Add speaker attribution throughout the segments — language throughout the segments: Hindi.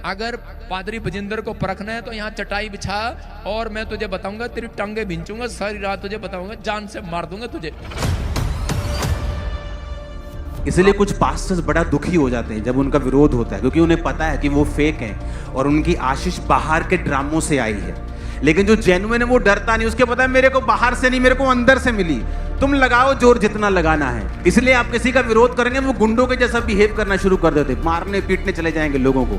Speaker 1: अगर पादरी बजिंदर को परखना है तो यहाँ चटाई बिछा और मैं तुझे बताऊंगा, तेरी टांगे भिंचूंगा, सारी रात तुझे बताऊंगा, जान से मार दूंगा तुझे।
Speaker 2: इसलिए कुछ पास्टर्स बड़ा दुखी हो जाते हैं जब उनका विरोध होता है, क्योंकि उन्हें पता है कि वो फेक हैं और उनकी आशीष बाहर के ड्रामों से आई है। लेकिन जो जेन्युइन है वो डरता नहीं, उसके पता है मेरे को बाहर से नहीं, मेरे को अंदर से मिली। तुम लगाओ जोर जितना लगाना है। इसलिए आप किसी का विरोध करेंगे वो गुंडों के जैसा बिहेव करना शुरू कर देते, मारने पीटने चले जाएंगे लोगों को।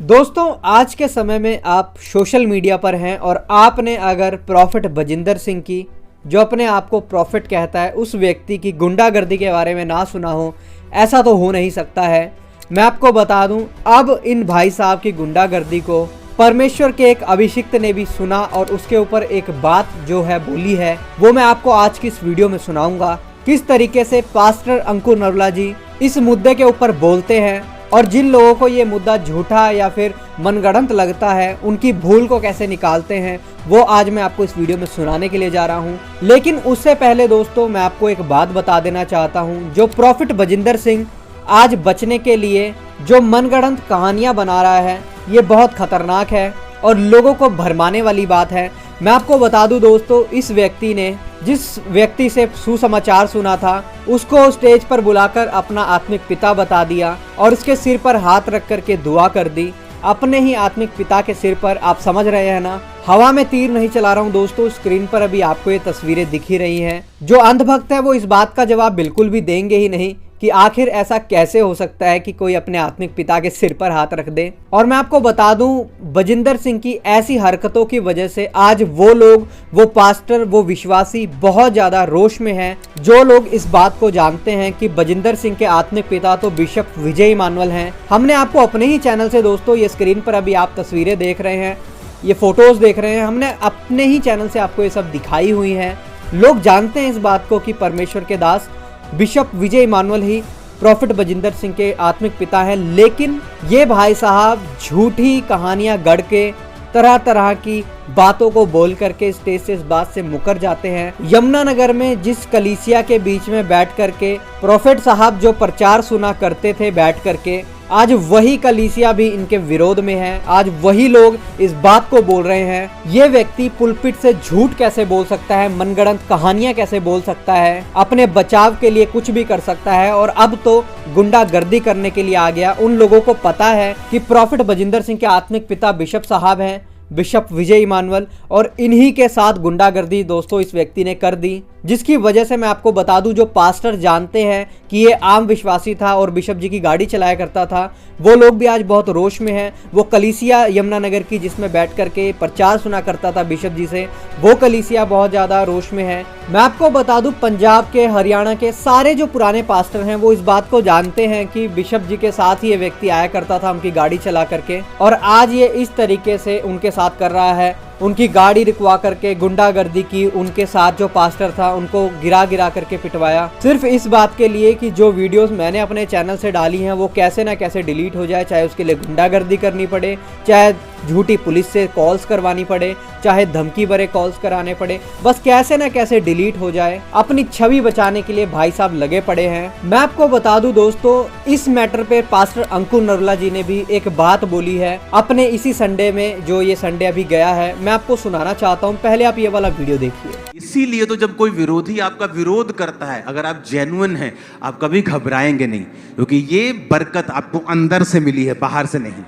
Speaker 3: दोस्तों, आज के समय में आप सोशल मीडिया पर हैं और आपने अगर प्रॉफिट बजिंदर सिंह की, जो अपने आप को प्रॉफिट कहता है, उस व्यक्ति की गुंडागर्दी के बारे में ना सुना हो, ऐसा तो हो नहीं सकता है। मैं आपको बता दूं, अब इन भाई साहब की गुंडागर्दी को परमेश्वर के एक अभिषिक्त ने भी सुना और उसके ऊपर एक बात जो है बोली है, वो मैं आपको आज की इस वीडियो में सुनाऊंगा। किस तरीके से पास्टर अंकुर नरवला जी इस मुद्दे के ऊपर बोलते हैं और जिन लोगों को ये मुद्दा झूठा या फिर मनगढ़ंत लगता है, उनकी भूल को कैसे निकालते हैं, वो आज मैं आपको इस वीडियो में सुनाने के लिए जा रहा हूं। लेकिन उससे पहले दोस्तों, मैं आपको एक बात बता देना चाहता हूं। जो प्रॉफिट बजिंदर सिंह आज बचने के लिए जो मनगढ़ंत कहानियां बना रहा है, ये बहुत खतरनाक है और लोगों को भरमाने वाली बात है। मैं आपको बता दूं दोस्तों, इस व्यक्ति ने जिस व्यक्ति से सुसमाचार सुना था, उसको स्टेज पर बुलाकर अपना आत्मिक पिता बता दिया और उसके सिर पर हाथ रख करके दुआ कर दी। अपने ही आत्मिक पिता के सिर पर, आप समझ रहे हैं ना, हवा में तीर नहीं चला रहा हूं दोस्तों, स्क्रीन पर अभी आपको ये तस्वीरें दिख ही रही हैं। जो अंधभक्त है वो इस बात का जवाब बिल्कुल भी देंगे ही नहीं कि आखिर ऐसा कैसे हो सकता है कि कोई अपने आत्मिक पिता के सिर पर हाथ रख दे। और मैं आपको बता दूं, बजिंदर सिंह की ऐसी हरकतों की वजह से आज वो लोग, वो पास्टर, वो विश्वासी बहुत ज्यादा रोष में हैं। जो लोग इस बात को जानते हैं कि बजिंदर सिंह के आत्मिक पिता तो बिशप विजय इमानुअल हैं। हमने आपको अपने ही चैनल से दोस्तों, ये स्क्रीन पर अभी आप तस्वीरें देख रहे हैं, ये फोटोज देख रहे हैं, हमने अपने ही चैनल से आपको ये सब दिखाई हुई है। लोग जानते हैं इस बात को कि परमेश्वर के दास बिशप विजय इमानुअल ही प्रॉफिट बजिंदर सिंह के आत्मिक पिता हैं। लेकिन ये भाई साहब झूठी कहानियां गढ़ के, तरह तरह की बातों को बोल करके स्टेज से इस बात से मुकर जाते हैं। यमुनानगर में जिस कलीसिया के बीच में बैठ करके प्रॉफिट साहब जो प्रचार सुना करते थे बैठ करके, आज वही कलीसिया भी इनके विरोध में है। आज वही लोग इस बात को बोल रहे हैं। ये व्यक्ति पुलपिट से झूठ कैसे बोल सकता है, मनगढ़ंत कहानियां कैसे बोल सकता है, अपने बचाव के लिए कुछ भी कर सकता है और अब तो गुंडागर्दी करने के लिए आ गया। उन लोगों को पता है कि प्रॉफिट बजिंदर सिंह के आत्मिक पिता बिशप साहब हैं, बिशप विजय इमानुअल, और इन्हीं के साथ गुंडागर्दी दोस्तों इस व्यक्ति ने कर दी, जिसकी वजह से मैं आपको बता दूं, जो पास्टर जानते हैं कि ये आम विश्वासी था और बिशप जी की गाड़ी चलाया करता था, वो लोग भी आज बहुत रोष में हैं। वो कलीसिया यमुनानगर की जिसमें बैठ करके प्रचार सुना करता था बिशप जी से, वो कलीसिया बहुत ज़्यादा रोष में है। मैं आपको बता दूं, पंजाब के, हरियाणा के सारे जो पुराने पास्टर हैं वो इस बात को जानते हैं कि बिशप जी के साथ ही ये व्यक्ति आया करता था उनकी गाड़ी चला करके, और आज ये इस तरीके से उनके साथ कर रहा है। उनकी गाड़ी रुकवा करके गुंडागर्दी की, उनके साथ जो पास्टर था उनको गिरा गिरा करके पिटवाया, सिर्फ इस बात के लिए कि जो वीडियोस मैंने अपने चैनल से डाली हैं वो कैसे ना कैसे डिलीट हो जाए, चाहे उसके लिए गुंडागर्दी करनी पड़े, चाहे झूठी पुलिस से कॉल्स करवानी पड़े, चाहे धमकी भरे कॉल्स कराने पड़े, बस कैसे ना कैसे डिलीट हो जाए। अपनी छवि बचाने के लिए भाई साहब लगे पड़े हैं। मैं आपको बता दूं दोस्तों, इस मैटर पे पास्टर अंकुर नरवला जी ने भी एक बात बोली है अपने इसी संडे में, जो ये संडे अभी गया है, मैं आपको सुनाना चाहता हूं। पहले आप ये वाला वीडियो देखिए।
Speaker 2: इसीलिए तो जब कोई विरोधी आपका विरोध करता है, अगर आप जेन्युइन हैं, आप कभी घबराएंगे नहीं, क्योंकि ये बरकत आपको अंदर से मिली है, बाहर से नहीं।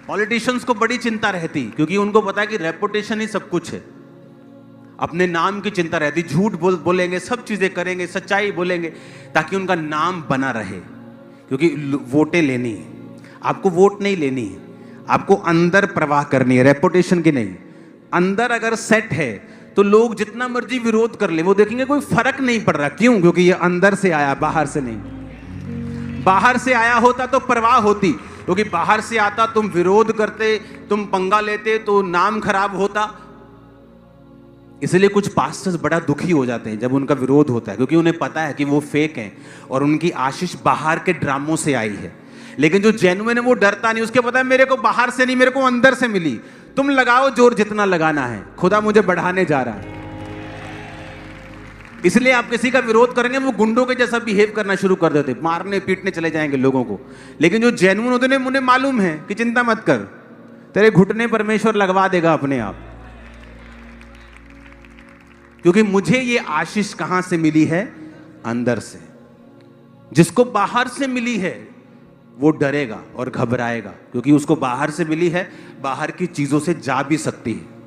Speaker 2: पॉलिटिशियंस को बड़ी चिंता रहती, क्योंकि उनको पता है कि रेपुटेशन ही सब कुछ है। अपने नाम की चिंता रहती, झूठ बोलेंगे, सब चीजें करेंगे, सच्चाई बोलेंगे ताकि उनका नाम बना रहे, क्योंकि वोटें लेनी है। आपको वोट नहीं लेनी है, आपको अंदर प्रवाह करनी है, रेपुटेशन की नहीं। अंदर अगर सेट है तो लोग जितना मर्जी विरोध कर ले, वो देखेंगे कोई फर्क नहीं पड़ रहा। क्यों? क्योंकि ये अंदर से आया, बाहर से नहीं। बाहर से आया होता तो परवाह होती, क्योंकि बाहर से आता, तुम विरोध करते, तुम पंगा लेते तो नाम खराब होता। इसलिए कुछ पास्टर्स बड़ा दुखी हो जाते हैं जब उनका विरोध होता है, क्योंकि उन्हें पता है कि वो फेक हैं और उनकी आशीष बाहर के ड्रामों से आई है। लेकिन जो जेन्युइन है वो डरता नहीं, उसके पता है मेरे को बाहर से नहीं, मेरे को अंदर से मिली। तुम लगाओ जोर जितना लगाना है, खुदा मुझे बढ़ाने जा रहा है। इसलिए आप किसी का विरोध करेंगे वो गुंडों के जैसा बिहेव करना शुरू कर देते, मारने पीटने चले जाएंगे लोगों को। लेकिन जो जेन्युइन होते हैं उन्हें मालूम है कि चिंता मत कर, तेरे घुटने परमेश्वर लगवा देगा अपने आप। क्योंकि मुझे ये आशीष कहां से मिली है? अंदर से। जिसको बाहर से मिली है वो डरेगा और घबराएगा, क्योंकि उसको बाहर से मिली है, बाहर की चीजों से जा भी सकती है।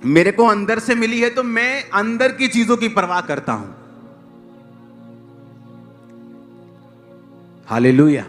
Speaker 2: मेरे को अंदर से मिली है तो मैं अंदर की चीजों की परवाह करता हूं। हालेलुया।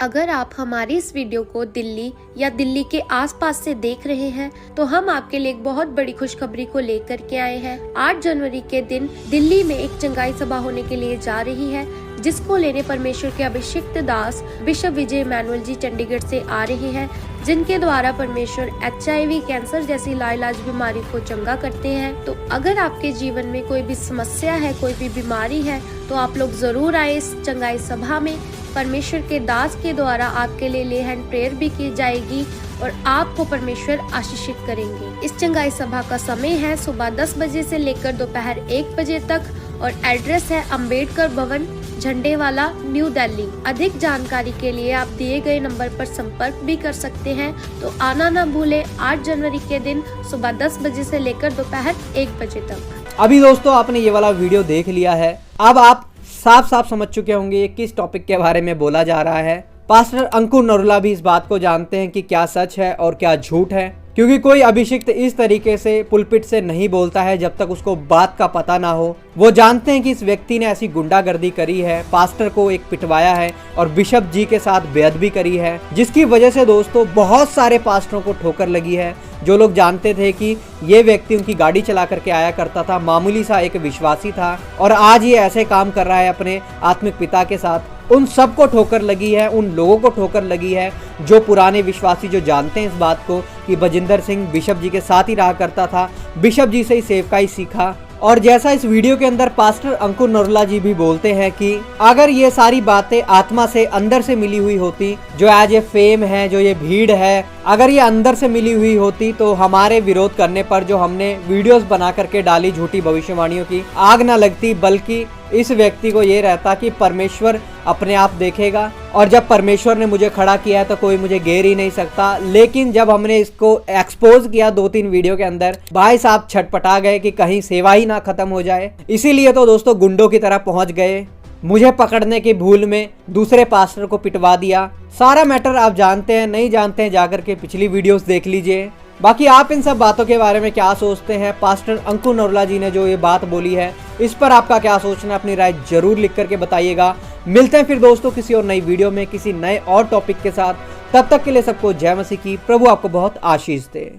Speaker 4: अगर आप हमारी इस वीडियो को दिल्ली या दिल्ली के आसपास से देख रहे हैं तो हम आपके लिए एक बहुत बड़ी खुशखबरी को लेकर के आए हैं। 8 जनवरी के दिन दिल्ली में एक चंगाई सभा होने के लिए जा रही है, जिसको लेने परमेश्वर के अभिषिक्त दास बिशप विजय मैनुअल जी चंडीगढ़ से आ रहे हैं, जिनके द्वारा परमेश्वर HIV कैंसर जैसी लाइलाज बीमारी को चंगा करते हैं। तो अगर आपके जीवन में कोई भी समस्या है, कोई भी बीमारी है, तो आप लोग जरूर आए इस चंगाई सभा में। परमेश्वर के दास के द्वारा आपके लिए ले हैंड प्रेयर भी की जाएगी और आपको परमेश्वर आशीषित करेंगे। इस चंगाई सभा का समय है सुबह 10 बजे से लेकर दोपहर 1 बजे तक और एड्रेस है अंबेडकर भवन, झंडेवाला, न्यू दिल्ली। अधिक जानकारी के लिए आप दिए गए नंबर पर संपर्क भी कर सकते हैं। तो आना ना भूलें 8 जनवरी के दिन सुबह 10 बजे से लेकर दोपहर 1 बजे तक।
Speaker 3: अभी दोस्तों आपने ये वाला वीडियो देख लिया है, अब आप साफ साफ समझ चुके होंगे ये किस टॉपिक के बारे में बोला जा रहा है। पास्टर अंकुर नरूला भी इस बात को जानते हैं कि क्या सच है और क्या झूठ है, क्योंकि कोई अभिषिक्त इस तरीके से पुलपिट से नहीं बोलता है जब तक उसको बात का पता ना हो। वो जानते हैं कि इस व्यक्ति ने ऐसी गुंडागर्दी करी है, पास्टर को एक पिटवाया है और बिशप जी के साथ बेअदबी करी है, जिसकी वजह से दोस्तों बहुत सारे पास्टरों को ठोकर लगी है। जो लोग जानते थे कि ये व्यक्ति उनकी गाड़ी चला करके आया करता था, मामूली सा एक विश्वासी था, और आज ये ऐसे काम कर रहा है अपने आत्मिक पिता के साथ, उन सबको ठोकर लगी है। उन लोगों को ठोकर लगी है जो पुराने विश्वासी जो जानते हैं इस बात को कि बजिंदर सिंह बिशप जी के साथ ही रहा करता था, बिशप जी से ही सेवकाई सीखा। और जैसा इस वीडियो के अंदर पास्टर अंकुर नरूला जी भी बोलते हैं कि अगर ये सारी बातें आत्मा से अंदर से मिली हुई होती, जो आज ये फेम है, जो ये भीड़ है, अगर ये अंदर से मिली हुई होती तो हमारे विरोध करने पर जो हमने वीडियोस बना करके डाली झूठी भविष्यवाणियों की, आग ना लगती, बल्कि इस व्यक्ति को ये रहता कि परमेश्वर अपने आप देखेगा और जब परमेश्वर ने मुझे खड़ा किया है तो कोई मुझे घेर ही नहीं सकता। लेकिन जब हमने इसको एक्सपोज किया 2-3 वीडियो के अंदर, भाई साहब छटपटा गए कि कहीं सेवा ही ना खत्म हो जाए। इसीलिए तो दोस्तों गुंडों की तरह पहुंच गए, मुझे पकड़ने की भूल में दूसरे पास्टर को पिटवा दिया। सारा मैटर आप जानते हैं, नहीं जानते हैं जाकर के पिछली वीडियोस देख लीजिए। बाकी आप इन सब बातों के बारे में क्या सोचते हैं? पास्टर अंकुर नरूला जी ने जो ये बात बोली है इस पर आपका क्या सोचना है? अपनी राय जरूर लिख करके बताइएगा। मिलते हैं फिर दोस्तों किसी और नई वीडियो में किसी नए और टॉपिक के साथ। तब तक के लिए सबको जय मसीह की। प्रभु आपको बहुत आशीष दे।